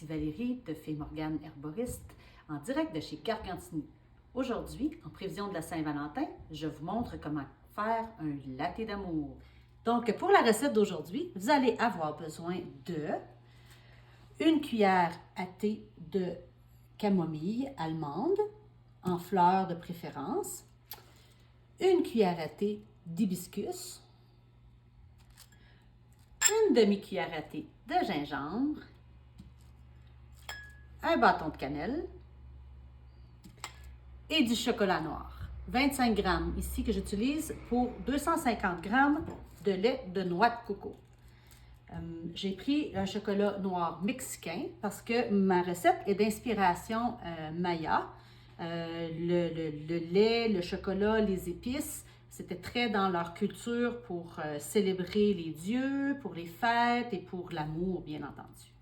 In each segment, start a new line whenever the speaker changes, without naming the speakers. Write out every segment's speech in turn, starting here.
ici Valérie de Fée Morgane Herboriste, en direct de chez Gargantini. Aujourd'hui, en prévision de la Saint-Valentin, je vous montre comment faire un latte d'amour. Donc, pour la recette d'aujourd'hui, vous allez avoir besoin de une cuillère à thé de camomille allemande, en fleurs de préférence, une cuillère à thé d'hibiscus, une demi-cuillère à thé de gingembre, un bâton de cannelle et du chocolat noir. 25 grammes ici que j'utilise pour 250 grammes de lait de noix de coco. J'ai pris un chocolat noir mexicain parce que ma recette est d'inspiration maya. Le lait, le chocolat, les épices, c'était très dans leur culture pour célébrer les dieux, pour les fêtes et pour l'amour, bien entendu.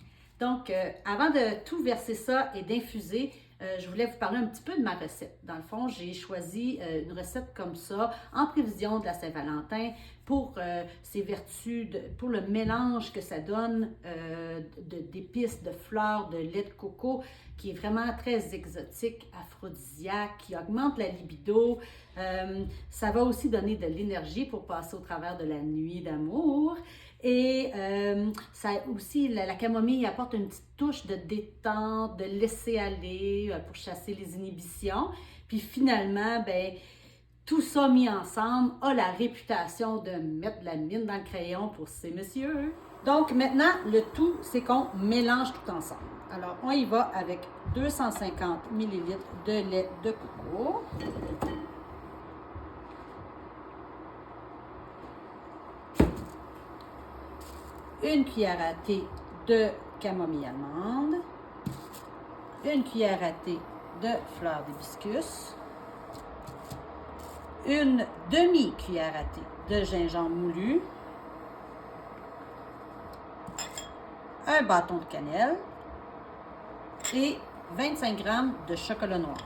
Donc, avant de tout verser ça et d'infuser, je voulais vous parler un petit peu de ma recette. Dans le fond, j'ai choisi une recette comme ça, en prévision de la Saint-Valentin, pour ses vertus, pour le mélange que ça donne d'épices, de fleurs, de lait de coco, qui est vraiment très exotique, aphrodisiaque, qui augmente la libido. Ça va aussi donner de l'énergie pour passer au travers de la nuit d'amour. Et ça aussi, la camomille apporte une petite touche de détente, de laisser aller pour chasser les inhibitions. Puis finalement, ben, tout ça mis ensemble a la réputation de mettre de la mine dans le crayon pour ces messieurs. Donc maintenant, le tout, c'est qu'on mélange tout ensemble. Alors, on y va avec 250 ml de lait de coco. Une cuillère à thé de camomille allemande, une cuillère à thé de fleurs d'hibiscus, une demi-cuillère à thé de gingembre moulu, un bâton de cannelle et 25 g de chocolat noir.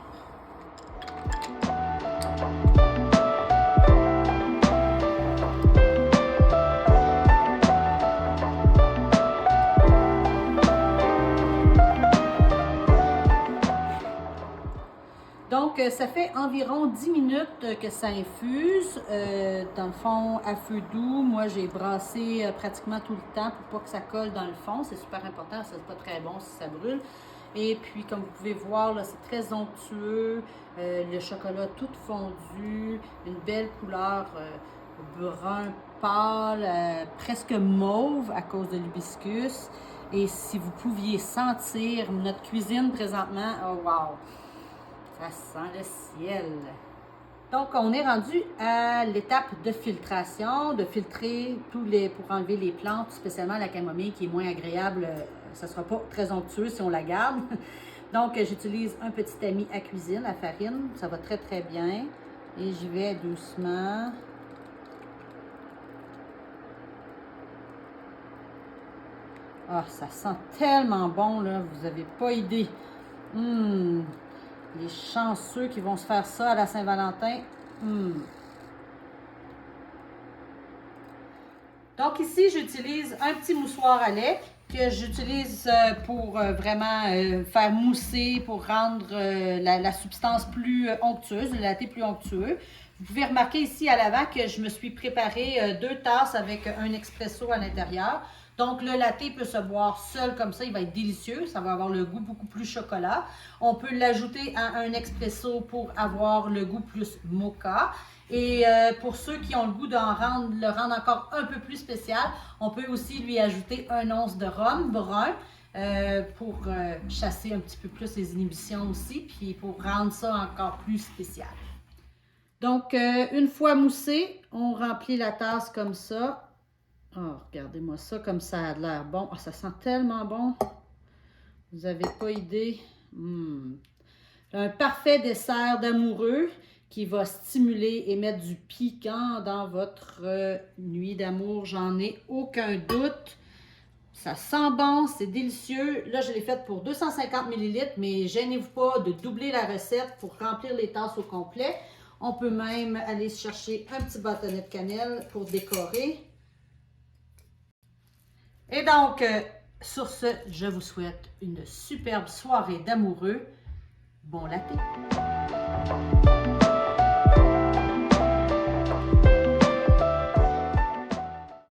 Donc, ça fait environ 10 minutes que ça infuse. Dans le fond, à feu doux, moi, j'ai brassé pratiquement tout le temps pour pas que ça colle dans le fond. C'est super important, c'est pas très bon si ça brûle. Et puis, comme vous pouvez voir, là, c'est très onctueux. Le chocolat tout fondu, une belle couleur brun pâle, presque mauve à cause de l'hibiscus. Et si vous pouviez sentir notre cuisine présentement, oh wow! Ça sent le ciel. Donc, on est rendu à l'étape de filtration, de filtrer pour enlever les plantes, spécialement la camomille qui est moins agréable. Ça ne sera pas très onctueux si on la garde. Donc, j'utilise un petit tamis à cuisine, à farine. Ça va très, très bien. Et j'y vais doucement. Ah, ça sent tellement bon, là. Vous n'avez pas idée. Les chanceux qui vont se faire ça à la Saint-Valentin. Donc ici, j'utilise un petit moussoir à lait que j'utilise pour vraiment faire mousser, pour rendre la substance plus onctueuse, le latte plus onctueux. Vous pouvez remarquer ici à l'avant que je me suis préparé 2 tasses avec un expresso à l'intérieur. Donc, le latte peut se boire seul comme ça, il va être délicieux, ça va avoir le goût beaucoup plus chocolat. On peut l'ajouter à un expresso pour avoir le goût plus mocha. Et pour ceux qui ont le goût le rendre encore un peu plus spécial, on peut aussi lui ajouter 1 once de rhum brun pour chasser un petit peu plus les inhibitions aussi, puis pour rendre ça encore plus spécial. Donc, une fois moussé, on remplit la tasse comme ça. Oh, regardez-moi ça, comme ça a l'air bon. Oh, ça sent tellement bon. Vous n'avez pas idée. Un parfait dessert d'amoureux qui va stimuler et mettre du piquant dans votre nuit d'amour. J'en ai aucun doute. Ça sent bon, c'est délicieux. Là, je l'ai fait pour 250 ml, mais gênez-vous pas de doubler la recette pour remplir les tasses au complet. On peut même aller chercher un petit bâtonnet de cannelle pour décorer. Et donc, Sur ce, je vous souhaite une superbe soirée d'amoureux. Bon latte!